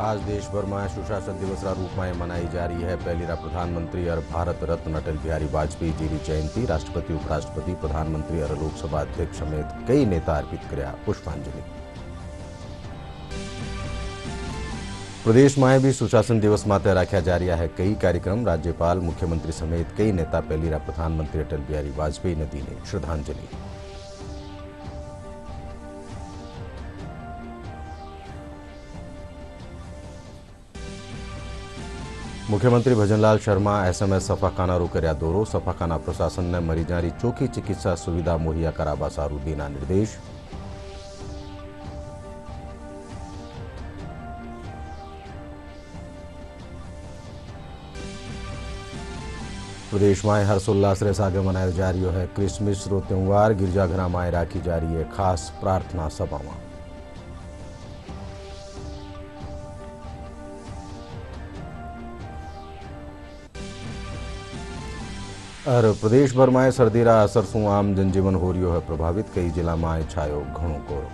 आज देश भर में सुशासन दिवस रूप में मनाई जा रही है। पहली प्रधानमंत्री और भारत रत्न अटल बिहारी वाजपेयी जी की जयंती। राष्ट्रपति, उपराष्ट्रपति, प्रधानमंत्री और लोकसभा अध्यक्ष समेत कई नेता अर्पित कर्या पुष्पांजलि। प्रदेश में भी सुशासन दिवस माटे राख्या जा रहा है कई कार्यक्रम। राज्यपाल, मुख्यमंत्री समेत कई नेता पहली प्रधानमंत्री अटल बिहारी वाजपेयी ने दी श्रद्धांजलि। मुख्यमंत्री भजनलाल शर्मा एसएमएस सफाखाना कर्या दौरो। सफाखाना प्रशासन ने मरीजा की चोखी चिकित्सा सुविधा मुहैया करावा सारू दीना निर्देश। प्रदेश में हर्षोल्लास रे सागे मनाया जा रही है क्रिसमस रो त्यौहार। गिरजाघर में राखी जा रही है खास प्रार्थना सभा। और प्रदेश भर में सर्दी रा असर से आम जनजीवन हो रही है प्रभावित। कई जिला में छायो घणो कोहरो।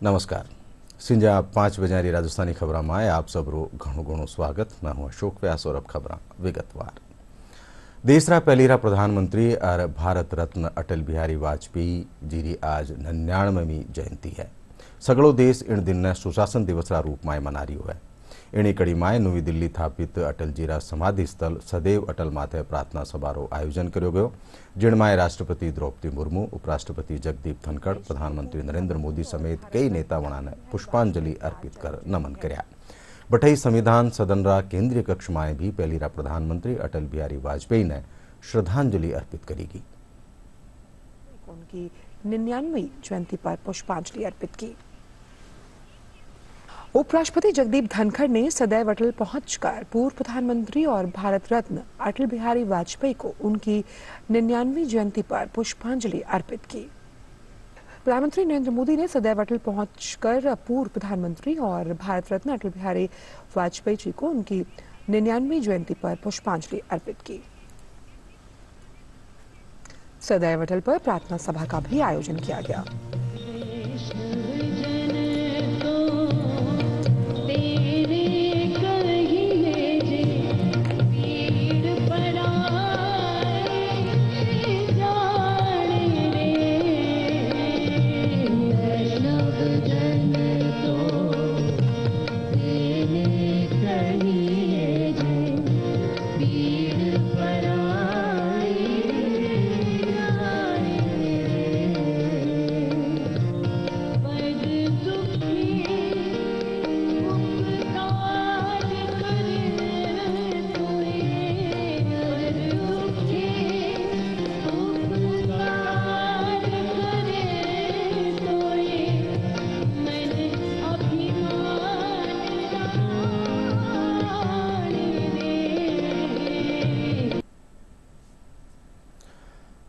नमस्कार, सिंजा 5 बजे राजस्थानी खबर में आप सबरो घणो घणो स्वागत। मैं हूं अशोक व्यास और अब खबर विगतवार। देश रा पहली प्रधानमंत्री और भारत रत्न अटल बिहारी वाजपेयी जी की आज 99वीं जयंती है। सगळो देश इन दिन ने सुशासन दिवस रा रूप में मना रही है। इनी कड़ी में नवी दिल्ली स्थापित अटल जी रा समाधि स्थल सदैव अटल माथे प्रार्थना सभा रो आयोजन कर्यो गयो, जिनमें राष्ट्रपति द्रौपदी मुर्मू, उपराष्ट्रपति जगदीप धनखड़, प्रधानमंत्री नरेंद्र मोदी समेत कई नेताओं ने पुष्पांजलि अर्पित कर नमन कर्या। बठई संविधान सदन रा केंद्रीय कक्ष में भी पहली प्रधानमंत्री अटल बिहारी वाजपेयी ने श्रद्धांजलि अर्पित करेगी। उनकी 99वीं जयंती पर पुष्पांजलि अर्पित की। उपराष्ट्रपति जगदीप धनखड़ ने सदैव अटल पहुंचकर पूर्व प्रधानमंत्री और भारत रत्न अटल बिहारी वाजपेयी को उनकी 99वीं जयंती पर पुष्पांजलि अर्पित की। प्रधानमंत्री नरेंद्र मोदी ने सदैव अटल पहुंचकर पूर्व प्रधानमंत्री और भारत रत्न अटल बिहारी वाजपेयी जी को उनकी 99वीं जयंती पर पुष्पांजलि अर्पित की। सदैव अटल पर प्रार्थना सभा का भी आयोजन किया गया।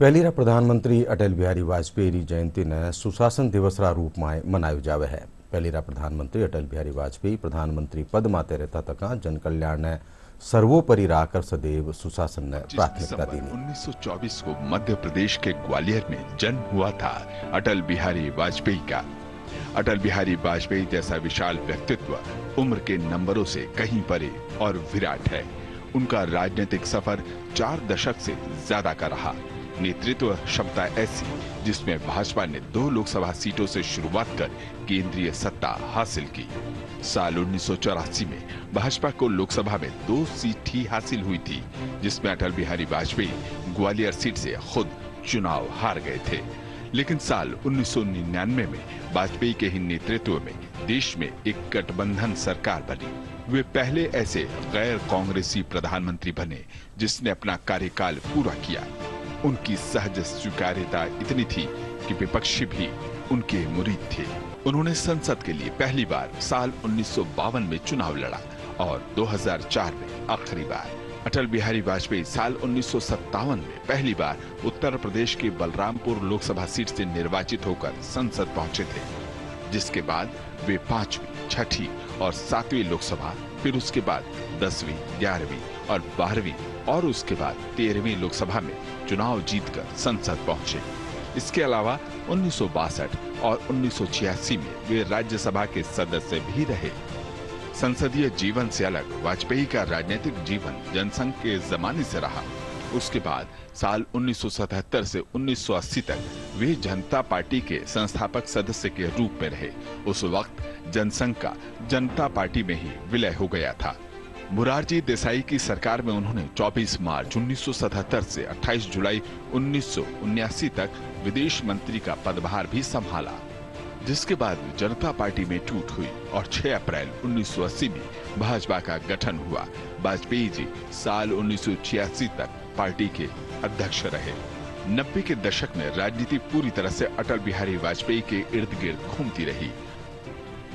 पहली प्रधानमंत्री अटल बिहारी वाजपेयी की जयंती ने सुशासन दिवस रा रूप में मनायु जावे है। पहली प्रधानमंत्री अटल बिहारी वाजपेयी प्रधानमंत्री पद माते रहता तक जन कल्याण ने सर्वोपरि राकर सदैव सुशासन ने प्राथमिकता दी। 1924 को मध्य प्रदेश के ग्वालियर में जन्म हुआ था अटल बिहारी वाजपेयी का। अटल बिहारी वाजपेयी जैसा विशाल व्यक्तित्व उम्र के नंबरों से कहीं परे और विराट है। उनका राजनीतिक सफर 4 दशक से ज्यादा का रहा। नेतृत्व क्षमता ऐसी जिसमें भाजपा ने 2 लोकसभा सीटों से शुरुआत कर केंद्रीय सत्ता हासिल की। साल 1984 में भाजपा को लोकसभा में 2 सीट ही हासिल हुई थी, जिसमें अटल बिहारी वाजपेयी ग्वालियर सीट से खुद चुनाव हार गए थे। लेकिन साल 1999 में वाजपेयी के ही नेतृत्व में देश में एक गठबंधन सरकार बनी। वे पहले ऐसे गैर कांग्रेसी प्रधानमंत्री बने जिसने अपना कार्यकाल पूरा किया। उनकी सहज स्वीकार्यता इतनी थी कि विपक्षी भी उनके मुरीद थे। उन्होंने संसद के लिए पहली बार साल 1952 में चुनाव लड़ा और 2004 में आखिरी बार। अटल बिहारी वाजपेयी साल 1957 में पहली बार उत्तर प्रदेश के बलरामपुर लोकसभा सीट से निर्वाचित होकर संसद पहुंचे थे। जिसके बाद वे 5वीं, 6ठी और 7वीं लोकसभा, फिर उसके बाद 10वीं, 11वीं और 12वीं और उसके बाद 13वीं लोकसभा में चुनाव जीतकर संसद पहुंचे। इसके अलावा 1962 और 1986 में वे राज्यसभा के सदस्य भी रहे। संसदीय जीवन से अलग वाजपेयी का राजनीतिक जीवन जनसंघ के जमाने से रहा। उसके बाद साल 1977 से 1980 तक वे जनता पार्टी के संस्थापक सदस्य के रूप में रहे। उस वक्त जनसंघ का जनता पार्टी में ही विलय हो गया था। मोरारजी देसाई की सरकार में उन्होंने 24 मार्च 1977 से 28 जुलाई 1979 तक विदेश मंत्री का पदभार भी संभाला, जिसके बाद जनता पार्टी में टूट हुई और 6 अप्रैल 1980 में भाजपा का गठन हुआ। वाजपेयी जी साल 1986 तक पार्टी के अध्यक्ष रहे। 90 के दशक में राजनीति पूरी तरह से अटल बिहारी वाजपेयी के इर्द गिर्द घूमती रही।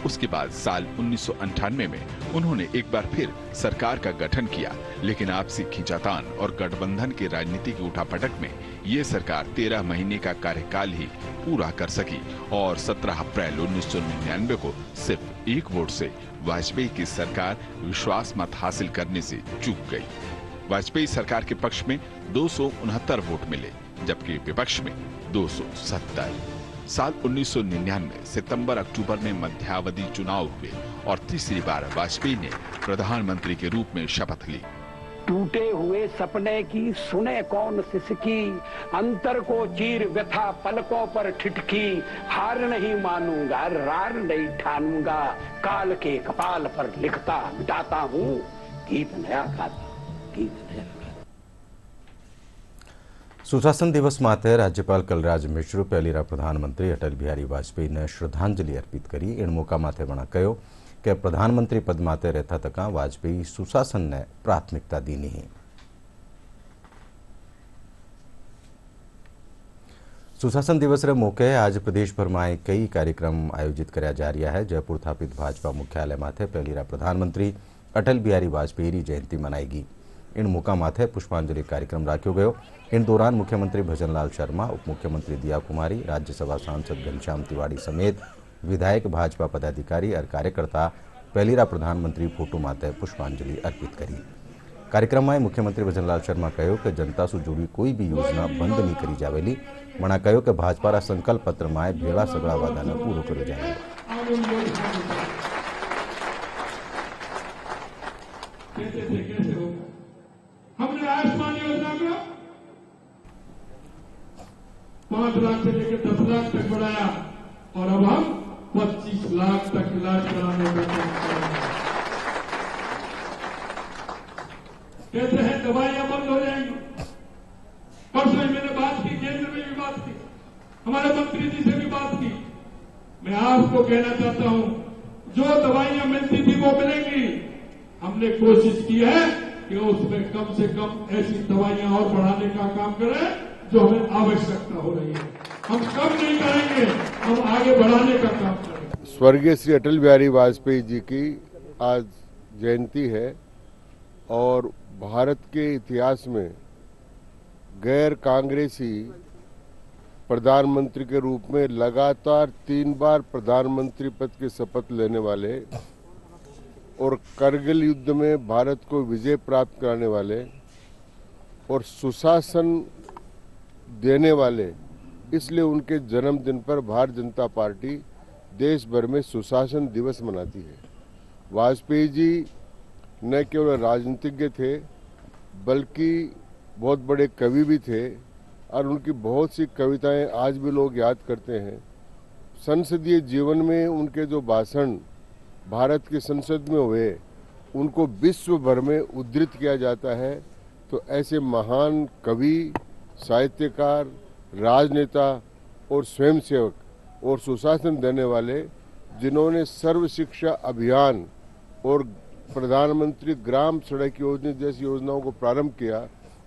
उसके बाद साल 1998 में उन्होंने एक बार फिर सरकार का गठन किया, लेकिन आपसी खींचातान और गठबंधन की राजनीति की उठापटक में ये सरकार 13 महीने का कार्यकाल ही पूरा कर सकी और 17 अप्रैल 1999 को सिर्फ 1 वोट से वाजपेयी की सरकार विश्वास मत हासिल करने से चूक गई। वाजपेयी सरकार के पक्ष में 269 वोट मिले, जबकि विपक्ष में 270। साल 1999 सितंबर-अक्टूबर में मध्यावधि चुनाव हुए और तीसरी बार वाजपेयी ने प्रधानमंत्री के रूप में शपथ ली। टूटे हुए सपने की सुने कौन सिसकी, अंतर को चीर व्यथा पलकों पर ठिठकी, हार नहीं मानूंगा रार नहीं ठानूंगा, काल के कपाल पर लिखता मिटाता हूँ, गीत नया गाता, गीत नया। सुशासन दिवस माथे राज्यपाल कलराज मिश्र પહેલીરા પ્રધાનમંત્રી અટલ બિહારી વાજપેયીને શ્રદ્ધાંજલિ અર્પિત કરી એણમોકા માથે વણા કહ્યો કે પ્રધાનમંત્રી પદ માથે રહેતા તકા વાજપેયી સુશાસનને પ્રાથમિકતા દીની। सुशासन दिवस रे मौके आज प्रदेशभर में कई कार्यक्रम आयोजित कर्या जा रहा है। जयपुर स्थापित भाजपा मुख्यालय माथे પહેલીરા प्रधानमंत्री अटल बिहारी वाजपेयी की जयंती मनाएगी। इन मौका माथे पुष्पांजलि कार्यक्रम राख्यो गयो। इन दौरान मुख्यमंत्री भजनलाल शर्मा, उप मुख्यमंत्री दिया कुमारी, राज्यसभा सांसद घनश्याम तिवाड़ी समेत विधायक, भाजपा पदाधिकारी और कार्यकर्ता પહેલીરા प्रधानमंत्री फोटो माथे पुष्पांजलि अर्पित करी। कार्यक्रम में मुख्यमंत्री भजनलाल शर्मा कहो कि जनता से जुड़ी कोई भी योजना बंद नहीं करी जावेली। वणा कहो कि भाजपा संकल्प पत्र में भेड़ा सगड़ा वादा पूरो करो जाए। हमने आयुष्मान योजना को 5 लाख से लेकर 10 लाख तक बढ़ाया और अब हम 25 लाख तक इलाज कराने का काम कर रहे हैं। कहते हैं दवाइयां बंद हो जाएंगी। परसों मैंने बात की, केंद्र में भी बात की, हमारे मंत्री जी से भी बात की। मैं आपको कहना चाहता हूं, जो दवाइयां मिलती थी वो मिलेंगी। हमने कोशिश की है कि उसमें कम से कम ऐसी दवाइयां और बढ़ाने का काम करें जो हमें आवश्यकता हो रही है। हम कम नहीं करेंगे, हम आगे बढ़ाने का काम करेंगे। स्वर्गीय श्री अटल बिहारी वाजपेयी जी की आज जयंती है और भारत के इतिहास में गैर कांग्रेसी प्रधानमंत्री के रूप में लगातार 3 बार प्रधानमंत्री पद की शपथ लेने वाले और करगिल युद्ध में भारत को विजय प्राप्त कराने वाले और सुशासन देने वाले, इसलिए उनके जन्मदिन पर भारतीय जनता पार्टी देश भर में सुशासन दिवस मनाती है। वाजपेयी जी न केवल राजनीतिज्ञ थे बल्कि बहुत बड़े कवि भी थे और उनकी बहुत सी कविताएं आज भी लोग याद करते हैं। संसदीय जीवन में उनके जो भाषण भारत की संसद में हुए उनको विश्व भर में उद्धृत किया जाता है। तो ऐसे महान कवि, साहित्यकार, राजनेता और स्वयंसेवक और सुशासन देने वाले, जिन्होंने सर्व शिक्षा अभियान और प्रधानमंत्री ग्राम सड़क योजना जैसी योजनाओं को प्रारंभ किया,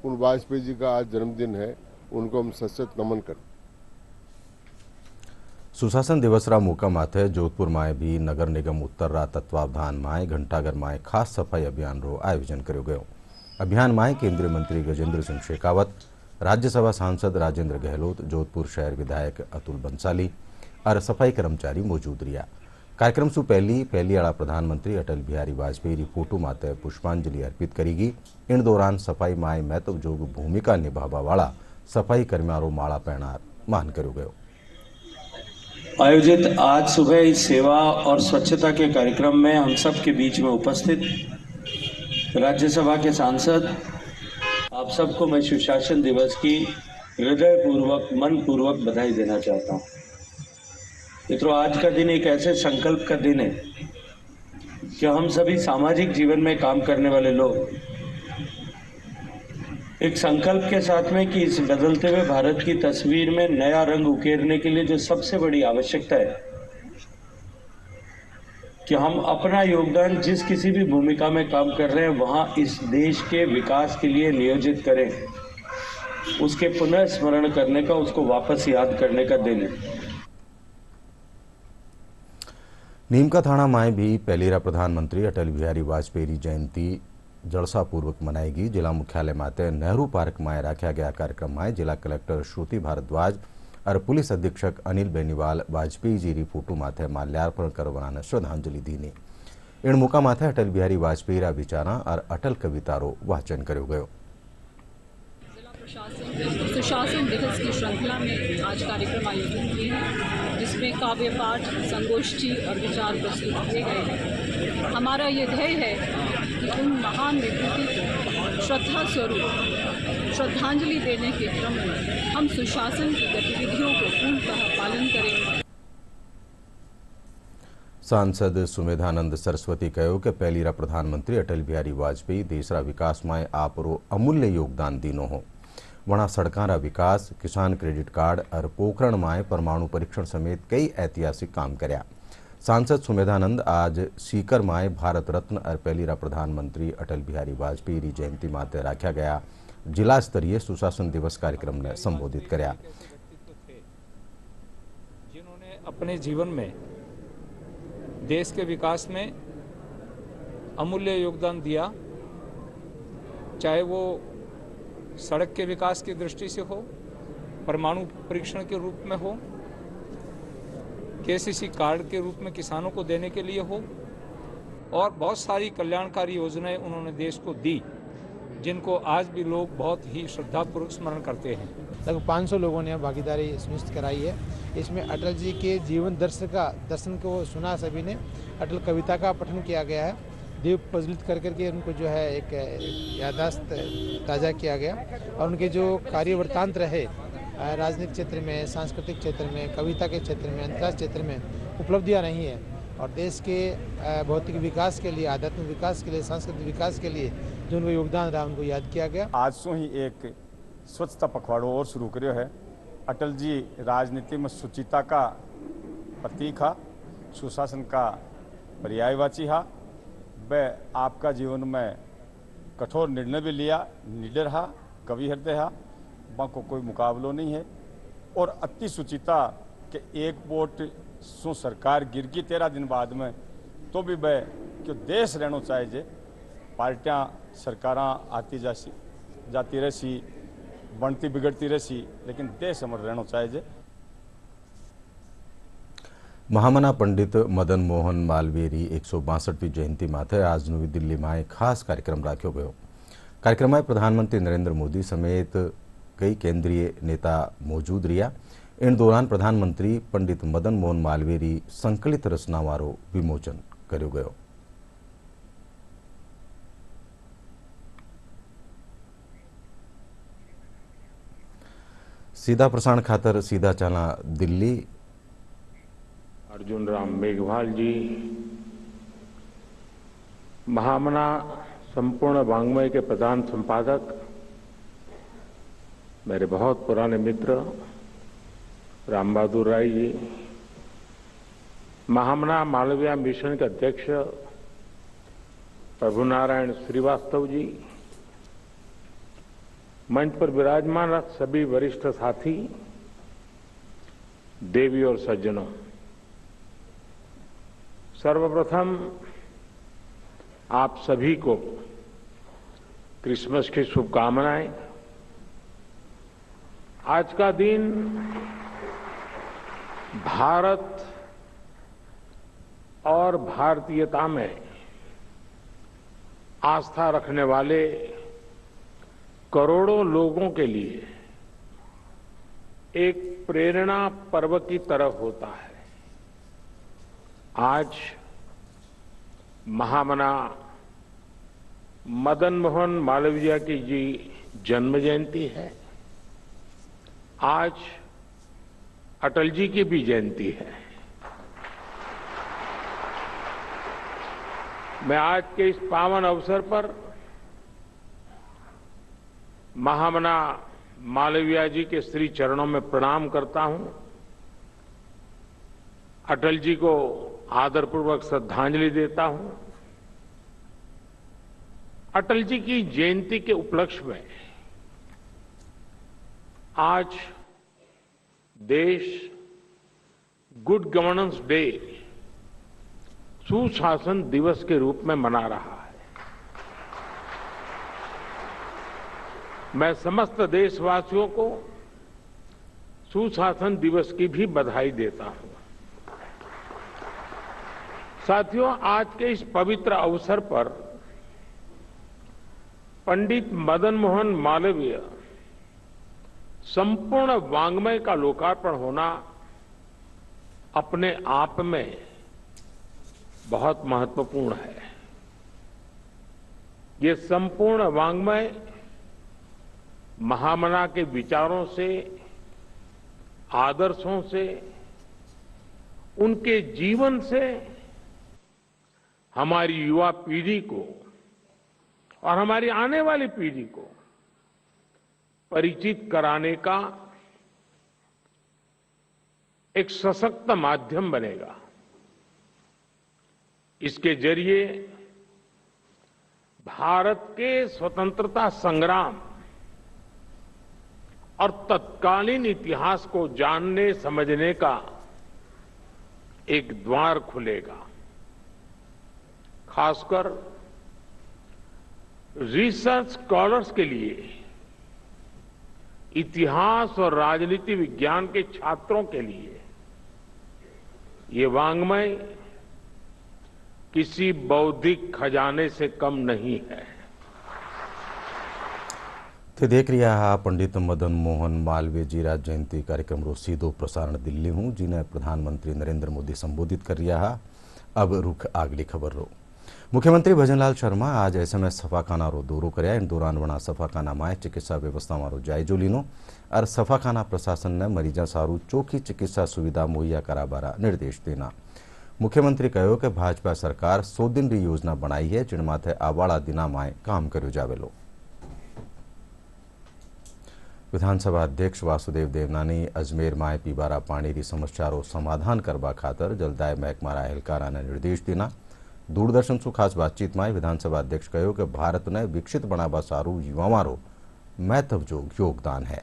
उन वाजपेयी जी का आज जन्मदिन है। उनको हम सशक्त नमन करते। सुशासन दिवसरा मौका माथे जोधपुर में भी नगर निगम उत्तररा तत्वावधान में घंटाघर में खास सफाई अभियान रो आयोजन कर्यो गयो। अभियान में केंद्रीय मंत्री गजेंद्र सिंह शेखावत, राज्यसभा सांसद राजेंद्र गहलोत, जोधपुर शहर विधायक अतुल बंसाली और सफाई कर्मचारी मौजूद रहा। कार्यक्रम से पहली आड़ा प्रधानमंत्री अटल बिहारी वाजपेयी की फोटो माते पुष्पांजलि अर्पित करेगी। इन दौरान सफाई माए महत्व जोग भूमिका निभावा वाला सफाई कर्मियों माला पहनार मान करो गयो। आयोजित आज सुबह इस सेवा और स्वच्छता के कार्यक्रम में हम सब के बीच में उपस्थित राज्यसभा के सांसद आप सबको मैं सुशासन दिवस की हृदयपूर्वक मनपूर्वक बधाई देना चाहता हूँ। मित्रों, आज का दिन एक ऐसे संकल्प का दिन है कि हम सभी सामाजिक जीवन में काम करने वाले लोग एक संकल्प के साथ में कि इस बदलते हुए भारत की तस्वीर में नया रंग उकेरने के लिए जो सबसे बड़ी आवश्यकता है कि हम अपना योगदान जिस किसी भी भूमिका में काम कर रहे हैं वहां इस देश के विकास के लिए नियोजित करें, उसके पुनः स्मरण करने का, उसको वापस याद करने का दिन है। नीमका थाना माए भी पहलीरा प्रधानमंत्री अटल बिहारी वाजपेयी की जयंती जलसापूर्वक मनाएगी। जिला मुख्यालय माते नेहरू पार्क माए रखा गया कार्यक्रम में जिला कलेक्टर श्रुति भारद्वाज और पुलिस अधीक्षक अनिल बेनीवाल वाजपेयी जी की फोटो माथे माल्यार्पण करवाने श्रद्धांजलि दीनी। इन मौका माथे अटल बिहारी वाजपेयी रा विचारा और अटल कवितारो वाचन करो गयो। सुशासन दिवस की श्रृंखला में आज कार्यक्रम आयोजित किए हैं, जिसमें काव्य पाठ, संगोष्ठी और विचार प्रस्तुत किए गए हैं। हमारा ये ध्येय है कि उन महान विभूति को श्रद्धा स्वरूप श्रद्धांजलि देने के क्रम में हम सुशासन की गतिविधियों को पूर्णतः पालन करेंगे। सांसद सुमेधानंद सरस्वती कहो कि पहलीरा प्रधानमंत्री अटल बिहारी वाजपेयी देशरा विकास में आपरो अमूल्य योगदान दीनो हो। वहाँ सड़कां रा विकास, किसान क्रेडिट कार्ड और पोखरण माए परमाणु परीक्षण समेत कई ऐतिहासिक काम कर्या। सांसद सुमेधानंद आज सीकर माए भारत रत्न और पहलीरा प्रधानमंत्री अटल बिहारी वाजपेयी की जयंती माते रखा गया जिला स्तरीय सुशासन दिवस कार्यक्रम ने संबोधित कर्या। जिन्होंने अपने जीवन में देश के विकास में अमूल्य योगदान दिया, चाहे वो सड़क के विकास की दृष्टि से हो, परमाणु परीक्षण के रूप में हो, केसीसी कार्ड के रूप में किसानों को देने के लिए हो, और बहुत सारी कल्याणकारी योजनाएं उन्होंने देश को दी, जिनको आज भी लोग बहुत ही श्रद्धापूर्वक स्मरण करते हैं। लगभग 500 लोगों ने भागीदारी सुनिश्चित कराई है। इसमें अटल जी के जीवन दर्शन को सुना, सभी ने अटल कविता का पठन किया गया है, दीप प्रज्वलित कर करके उनको जो है एक याददाश्त ताज़ा किया गया, और उनके जो कार्य वृत्तांत रहे राजनीतिक क्षेत्र में, सांस्कृतिक क्षेत्र में, कविता के क्षेत्र में, अंतर्राष्ट्रीय क्षेत्र में उपलब्धियां रही हैं, और देश के भौतिक विकास के लिए, आध्यात्मिक विकास के लिए, सांस्कृतिक विकास के लिए जो उनको योगदान रहा उनको याद किया गया। आज से ही एक स्वच्छता पखवाड़ो और शुरू करो है। अटल जी राजनीति में शुचिता का प्रतीक हा, सुशासन का पर्यायवाची हा। वह आपका जीवन में कठोर निर्णय भी लिया, निडर हा, कवि हृदय हा, वहाँ को कोई मुकाबलो नहीं है। और अति सुचिता के एक वोट सो सरकार गिर गई 13 दिन बाद में, तो भी वह क्यों देश रहना चाहिए। पार्टियां सरकारां आती जाती रहसी, बनती बिगड़ती रहसी, लेकिन देश अमर रहना चाहिए। महामना पंडित मदन मोहन मालवीय की 162वीं जयंती माथे आज नवी दिल्ली में एक खास कार्यक्रम रखो गयो। कार्यक्रम में प्रधानमंत्री नरेंद्र मोदी समेत कई केंद्रीय नेता मौजूद रहा। इन दौरान प्रधानमंत्री पंडित मदन मोहन मालवीय की संकलित रचनावारो विमोचन कर्यो गयो। सीधा प्रसारण खातर सीधा चाला दिल्ली। अर्जुन राम मेघवाल जी, महामना संपूर्ण वाङ्मय के प्रधान संपादक, मेरे बहुत पुराने मित्र राम बहादुर राय जी, महामना मालवीय मिशन के अध्यक्ष प्रभु नारायण श्रीवास्तव जी, मंच पर विराजमान सभी वरिष्ठ साथी, देवी और सज्जनों, सर्वप्रथम आप सभी को क्रिसमस की शुभकामनाएं। आज का दिन भारत और भारतीयता में आस्था रखने वाले करोड़ों लोगों के लिए एक प्रेरणा पर्व की तरह होता है। आज महामना मदन मोहन मालवीय की जी जन्म जयंती है। आज अटल जी की भी जयंती है। मैं आज के इस पावन अवसर पर महामना मालवीय जी के श्री चरणों में प्रणाम करता हूं। अटल जी को आदरपूर्वक श्रद्धांजलि देता हूं। अटल जी की जयंती के उपलक्ष्य में आज देश गुड गवर्नेंस डे, सुशासन दिवस के रूप में मना रहा है। मैं समस्त देशवासियों को सुशासन दिवस की भी बधाई देता हूं। साथियों, आज के इस पवित्र अवसर पर पंडित मदन मोहन मालवीय संपूर्ण वाङ्मय का लोकार्पण होना अपने आप में बहुत महत्वपूर्ण है। ये संपूर्ण वाङ्मय महामना के विचारों से, आदर्शों से, उनके जीवन से हमारी युवा पीढ़ी को और हमारी आने वाली पीढ़ी को परिचित कराने का एक सशक्त माध्यम बनेगा। इसके जरिए भारत के स्वतंत्रता संग्राम और तत्कालीन इतिहास को जानने समझने का एक द्वार खुलेगा। खासकर रिसर्च स्कॉलर्स के लिए, इतिहास और राजनीति विज्ञान के छात्रों के लिए ये वाङ्मय किसी बौद्धिक खजाने से कम नहीं है। તે દેખ રહ્યા હા पंडित मदन मोहन मालवीय जी राज जयंती कार्यक्रम रो सीधो प्रसारण दिल्ली हूँ जिन्हें प्रधानमंत्री नरेंद्र मोदी संबोधित कर रहा है। अब रुख अगली खबर रो। मुख्यमंत्री भजनलाल शर्मा आज एसएमएस सफाखाना रो दौरो कर्या। इन दौरान वणा सफाखाना में चिकित्सा व्यवस्था में जायजो लीनो और सफाखाना प्रशासन ने मरीजा सारू चोखी चिकित्सा सुविधा मुहैया कराबारा निर्देश देना। मुख्यमंत्री कहो कि भाजपा सरकार 100 दिन री योजना बनाई है जिन माथे आवाड़ा दिना में काम कर्यो जावेलो। विधानसभा अध्यक्ष वासुदेव देवनानी अजमेर में पीबारा पानी की समस्या रो समाधान करवा खातर जलदाय महकमारा एहलकारा ने निर्देश देना। दूरदर्शन सु खास बातचीत में विधानसभा अध्यक्ष कहो कि भारत ने विकसित बनावा सारू युवाओं रो महत्वजोग योगदान है।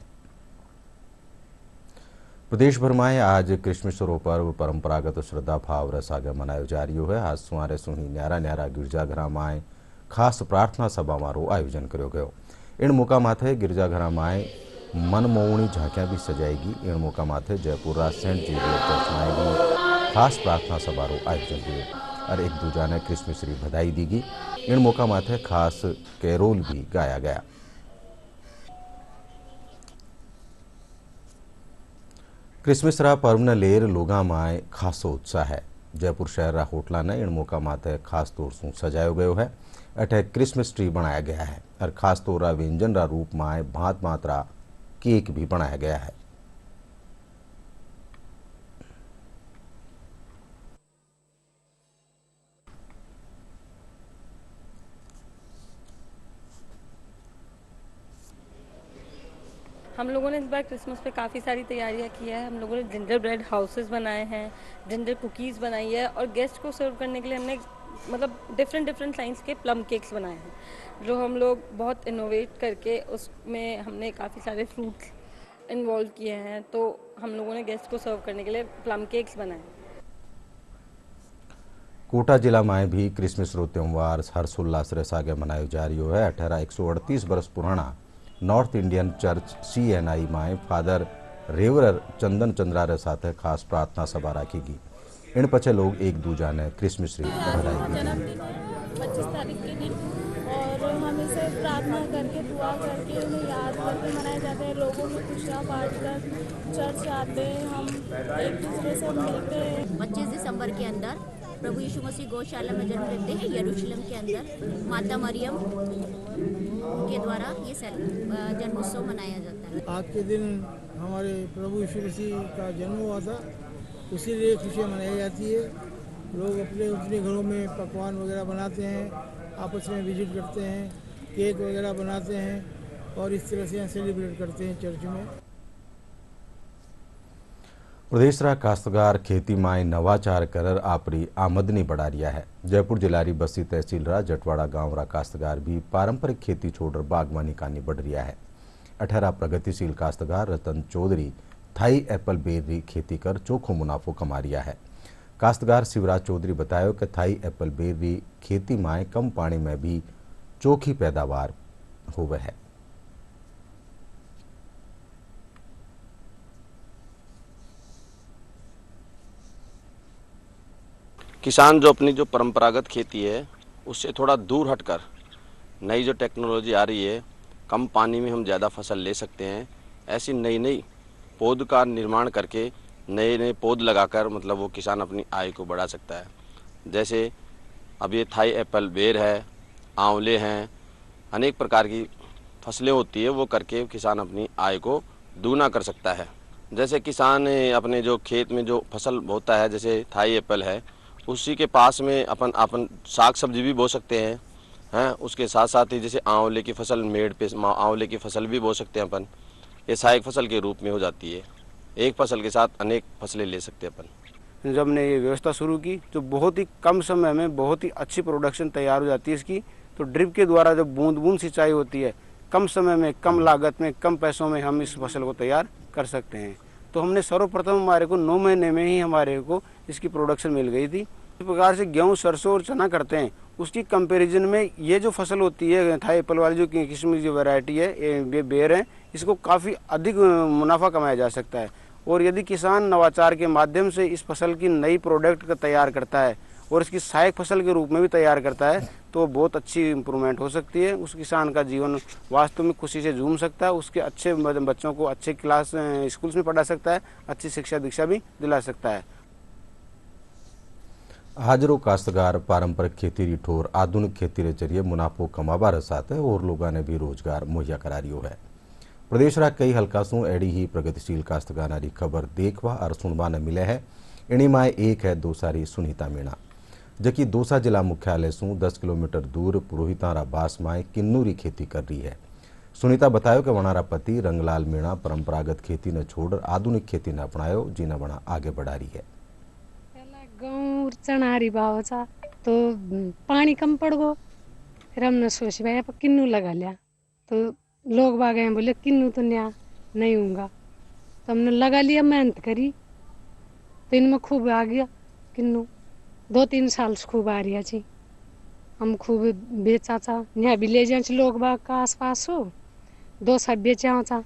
प्रदेश भर में आज क्रिसमस रो पर्व परंपरागत श्रद्धा भाव रसागे मनायो जा रही है। आज सवारे सुही न्यारा न्यारा गिरजाघर में खास प्रार्थना सभा रो आयोजन कर्यो गयो। इन मौका माथे गिरजाघर में मनमोहनी झांकियां भी सजाएगी। इन मौका माथे जयपुर सेंट जेवियर चर्च में भी खास प्रार्थना सभा रो आयोजन हुए और एक दूजा ने क्रिसमस री बधाई दीगी। इन मौका माथे खास कैरोल भी गाया गया। क्रिसमस रा पर्व ने लेर लोगा में खासो उत्साह है। जयपुर शहर रा होटला ने इन मौका माथे खास तौर से सजायो गयो है। अठे क्रिसमस ट्री बनाया गया है और खास तौर व्यंजन रा रूप में भांत मात्रा केक भी बनाया गया है। हम लोगों ने इस बार क्रिसमस पे काफ़ी सारी तैयारियां की है। हम लोगों ने जिंजर ब्रेड हाउसेस बनाए हैं, जिंजर कुकीज़ बनाई है और गेस्ट को सर्व करने के लिए हमने मतलब डिफरेंट साइंस के प्लम केक्स बनाए हैं जो हम लोग बहुत इनोवेट करके उसमें हमने काफ़ी सारे फ्रूट्स इन्वॉल्व किए हैं। तो हम लोगों ने गेस्ट को सर्व करने के लिए प्लम केक्स बनाए। कोटा जिला में भी क्रिसमस रो त्यौहार हर्षोल्लास रे सागे मनायो जा रही है। 138 वर्ष पुराना नॉर्थ इंडियन चर्च CNI में फादर रेवरर चंदन चंद्रारे साथ खास प्रार्थना सभा राखीगी। इन पछे लोग एक दूजा ने क्रिसमस ट्री भराई। जन्मदिन 25 तारीख के दिन और हम इसे प्रार्थना करके दुआ करके उन्हें याद करके मनाए जाते हैं। लोगों में खुशियाँ बांटकर चर्च आते हैं, हम एक दूसरे से मिलते हैं। 25 दिसंबर के अंदर प्रभु यीशु मसीह गौशाला में जन्म लेते हैं, यरूशलेम के अंदर माता मरियम के द्वारा ये जन्मोत्सव मनाया जाता है। आज के दिन हमारे प्रभु यीशु मसीह का जन्म हुआ था, इसीलिए खुशियाँ मनाई जाती है। लोग अपने अपने घरों में पकवान वगैरह बनाते हैं, आपस में विजिट करते हैं, केक वगैरह बनाते हैं और इस तरह से यहाँ सेलिब्रेट करते हैं चर्च में। प्रदेशरा काश्तकार खेती में नवाचार कर आपरी आमदनी बढ़ा रिया है। जयपुर जिलारी बस्ती तहसील रा जटवाड़ा गांव रा काश्तकार भी पारंपरिक खेती छोड़ बागवानी कानी बढ़ रिया है। 18 प्रगतिशील काश्तकार रतन चौधरी थाई एप्पल बेरी खेती कर चोखो मुनाफो कमा रिया है। काश्तकार शिवराज चौधरी बताया कि थाई एप्पल बेरी खेती में कम पानी में भी चोखी पैदावार होवे है। किसान जो अपनी जो परंपरागत खेती है उससे थोड़ा दूर हटकर नई जो टेक्नोलॉजी आ रही है, कम पानी में हम ज़्यादा फसल ले सकते हैं, ऐसी नई नई पौध का निर्माण करके नए नए पौध लगाकर मतलब वो किसान अपनी आय को बढ़ा सकता है। जैसे अब ये थाई एप्पल बेर है, आंवले हैं, अनेक प्रकार की फसलें होती है, वो करके किसान अपनी आय को दूना कर सकता है। जैसे किसान अपने जो खेत में जो फसल होता है, जैसे थाई एप्पल है, उसी के पास में अपन साग सब्जी भी बो सकते हैं। उसके साथ साथ ही जैसे आंवले की फसल, मेड़ पे आंवले की फसल भी बो सकते हैं अपन। ये सहायक फसल के रूप में हो जाती है, एक फसल के साथ अनेक फसलें ले सकते हैं अपन। जब हमने ये व्यवस्था शुरू की तो बहुत ही कम समय में बहुत ही अच्छी प्रोडक्शन तैयार हो जाती है इसकी। तो ड्रिप के द्वारा जब बूंद बूंद सिंचाई होती है, कम समय में, कम लागत में, कम पैसों में हम इस फसल को तैयार कर सकते हैं। तो हमने सर्वप्रथम हमारे को 9 महीने में ही हमारे को इसकी प्रोडक्शन मिल गई थी। इस प्रकार से गेहूँ, सरसों और चना करते हैं, उसकी कंपैरिजन में ये जो फसल होती है थाई एप्पल वाली जो किस्म की वैरायटी है, ये बेर है, इसको काफ़ी अधिक मुनाफा कमाया जा सकता है। और यदि किसान नवाचार के माध्यम से इस फसल की नई प्रोडक्ट का तैयार करता है और इसकी सहायक फसल के रूप में भी तैयार करता है तो बहुत अच्छी इम्प्रूवमेंट हो सकती है। उस किसान का जीवन वास्तव में खुशी से झूम सकता है, उसके अच्छे बच्चों को अच्छे क्लास स्कूल्स में पढ़ा सकता है, अच्छी शिक्षा दीक्षा भी दिला सकता है। हाजरो काश्तकार पारंपरिक खेती री ठोर आधुनिक खेती के जरिए मुनाफो कमाबार साथ और लोगों ने भी रोजगार मुहैया करा रियो है। प्रदेश रा कई हल्का सू एड़ी ही प्रगतिशील काश्तकारा री खबर देखवा और सुनवा ने मिले है। इन्हीं में एक है दोसारी सुनीता मीणा, जबकि दोसा जिला मुख्यालय सू 10 किलोमीटर दूर पुरोहितारा बास में किन्नूरी खेती कर रही है। सुनीता बतायो कि वनारा पति रंगलाल मीणा परंपरागत खेती ने छोड़ आधुनिक खेती ने अपनायो, जिन्हें वना आगे बढ़ा रही है। गेहूँ चनारी भाव था तो पानी कम पड़ गो, फिर हमने सोच भाई आप किन्नू लगा लिया। तो लोग बाग हैं बोले किन्नू तो नहीं होगा, तो हमने लगा लिया, मेहनत करी तो इनमें खूब आ गया किन्नू। 2-3 साल से खूब आ रही जी, हम खूब बेचा था, यहाँ भी ले जाए लोग बाग का आस पास हो 2 सब बेचा था।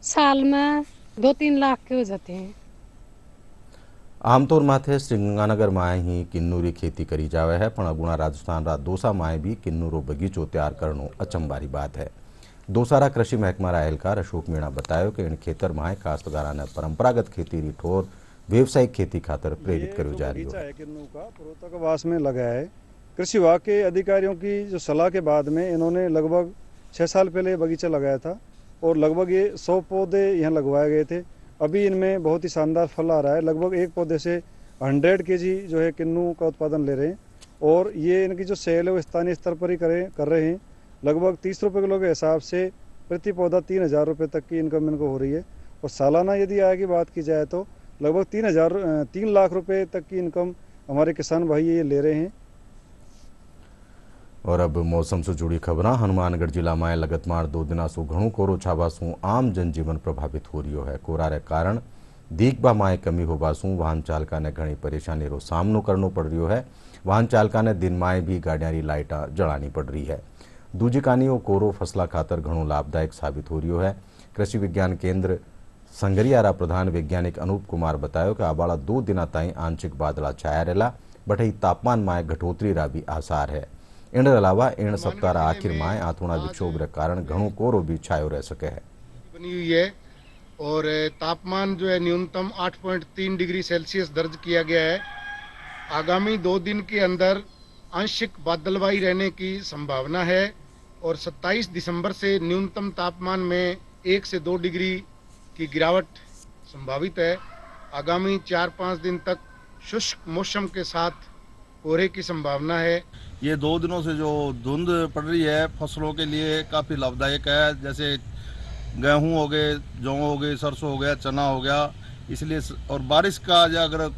साल में 2-3 लाख के हो जाते हैं। आमतौर माथे श्रीगंगानगर माए ही किन्नूरी खेती करी जावे है, पण अगुणा राजस्थान रा दोसा माए भी किन्नूरो बगीचो तैयार करनो अचंबारी बात है। दोसारा कृषि महकमा रा एहलकार अशोक मीणा बतायो कि इन खेतर माए काश्तकारा ने परंपरागत खेती री ठोर व्यावसायिक खेती खातर प्रेरित करो जा रही है। किन्नू का पुरोतकवास में लगा है। कृषि विभाग के अधिकारियों की जो सलाह के बाद में इन्होंने लगभग 6 साल पहले बगीचा लगाया था और लगभग ये 100 पौधे यहाँ लगवाए गए थे। अभी इनमें बहुत ही शानदार फल आ रहा है। लगभग एक पौधे से 100 kg जो है किन्नू का उत्पादन ले रहे हैं और ये इनकी जो सेल है वो स्थानीय स्तर पर ही कर रहे हैं। लगभग 30 रुपये किलो के हिसाब से प्रति पौधा 3000 रुपये तक की इनकम इनको हो रही है। और सालाना यदि आय की बात की जाए तो लगभग 3 लाख रुपये तक की इनकम हमारे किसान भाई ये ले रहे हैं। और अब मौसम से जुड़ी खबर। हनुमानगढ़ जिला में लगातार 2 दिना सु घणो कोरो छावासू आम जनजीवन प्रभावित हो रही है। कोरा रे कारण दीखबा में कमी होवासू वाहन चालका ने घणी परेशानी रो सामनो करनो पड़ रही है। वाहन चालका ने दिन में भी गाड़ियां री लाइटा जलानी पड़ रही है। दूजी कानी कोरो फसला खातर घणो लाभदायक साबित हो रही है। कृषि विज्ञान केंद्र संगरियारा प्रधान वैज्ञानिक अनूप कुमार बतायो कि आबाड़ा 2 दिना ताईं आंशिक बादला छाया रहेला बटई तापमान में घटोतरी रा भी आसार है। इन अलावा इन सप्ताह आखिर में आथोड़ा विक्षोभ के कारण घणो कोहरो भी छायो रह सके है। बनी हुई है और तापमान जो है न्यूनतम 8.3 डिग्री सेल्सियस दर्ज किया गया है। आगामी 2 दिन के अंदर आंशिक बादलवाई रहने की संभावना है और 27 दिसंबर से न्यूनतम तापमान में 1 से 2 डिग्री की गिरावट संभावित है। आगामी 4-5 दिन तक शुष्क मौसम के साथ कोहरे की संभावना है। ये 2 दिनों से जो धुंध पड़ रही है फसलों के लिए काफ़ी लाभदायक है। जैसे गेहूं हो गए, जौ हो गए, सरसों हो गया, चना हो गया, इसलिए और बारिश का अगर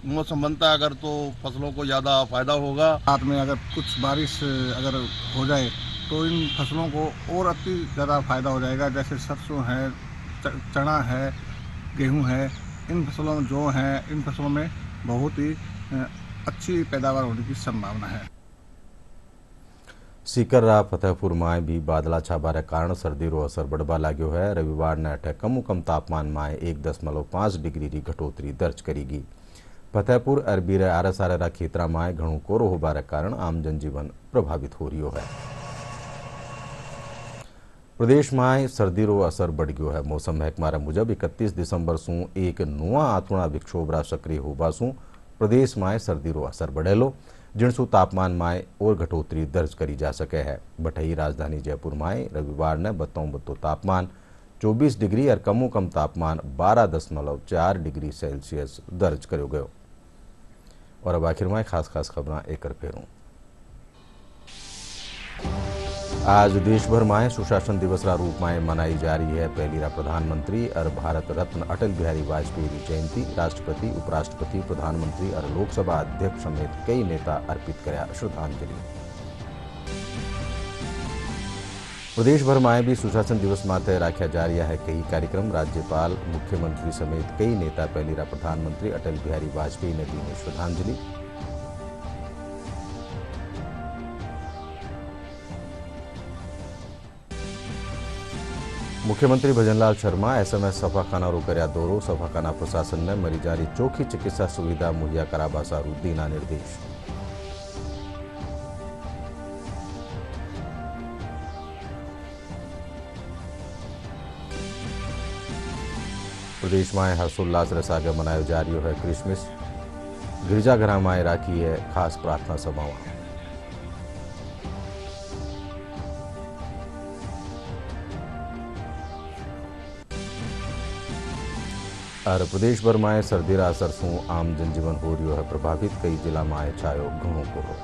मौसम बनता है अगर तो फसलों को ज़्यादा फायदा होगा। रात में अगर कुछ बारिश अगर हो जाए तो इन फसलों को और अति ज़्यादा फायदा हो जाएगा। जैसे सरसों है, चना है, गेहूं है, इन फसलों में जौ हैं, इन फसलों में बहुत ही अच्छी पैदावार होने की संभावना है। सीकररा फतेहपुर में भी बादला छाबा रे कारण सर्दी रो असर बढ़वा लाग्यो है। रविवार ने अठे कम तापमान में 1.5 डिग्री की घटोतरी दर्ज करीगी। फतेहपुर अरबी रे आरसारा खेतरा में घणो कोरो होबा रे कारण आम जनजीवन प्रभावित हो रही है। प्रदेश में सर्दी रो असर बढ़ गयो है। मौसम महकमा मुजब 31 दिसंबर सू एक नुआ आथुणा विक्षोभ रा सक्रिय होबा सू प्रदेश में सर्दी रो असर बढ़ेलो, जिनसू तापमान में और घटोतरी दर्ज करी जा सके है। बटई राजधानी जयपुर में रविवार ने बत्तो तापमान 24 डिग्री और कम तापमान 12.4 डिग्री सेल्सियस दर्ज करो गयो। और अब आखिर में खास खबरां एक फेरूं। आज देश भर में सुशासन दिवस रा रूप में मनाई जा रही है। पहली रा प्रधानमंत्री और भारत रत्न अटल बिहारी वाजपेयी की जयंती राष्ट्रपति, उपराष्ट्रपति, प्रधानमंत्री और लोकसभा अध्यक्ष समेत कई नेता अर्पित करया श्रद्धांजलि। प्रदेश भर में भी सुशासन दिवस माते राख्या जा रहा है कई कार्यक्रम। राज्यपाल, मुख्यमंत्री समेत कई नेता पहली रा प्रधानमंत्री अटल बिहारी वाजपेयी ने दी श्रद्धांजलि। मुख्यमंत्री भजनलाल शर्मा SMS सफाखाना रो कर्या दौरो। सफाखाना प्रशासन ने मरीजानी चोखी चिकित्सा सुविधा मुहैया कराबा सारू दीना निर्देश। प्रदेश में हर्षोल्लास रे सागे मनायो जा रही है क्रिसमस। गिरजाघर में राखी है खास प्रार्थना सभावां। और प्रदेश भर में सर्दी रा असर सू आम जनजीवन हो रही है प्रभावित। कई जिला में छायो घणो कोहरो।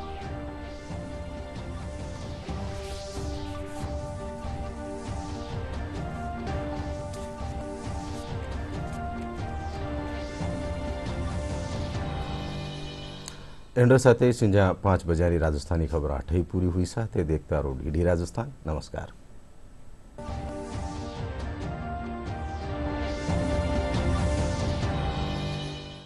एंडर साथे संजा 5 बजे राजस्थानी खबर 8 पूरी हुई। साथे देखता रहो DD राजस्थान। नमस्कार।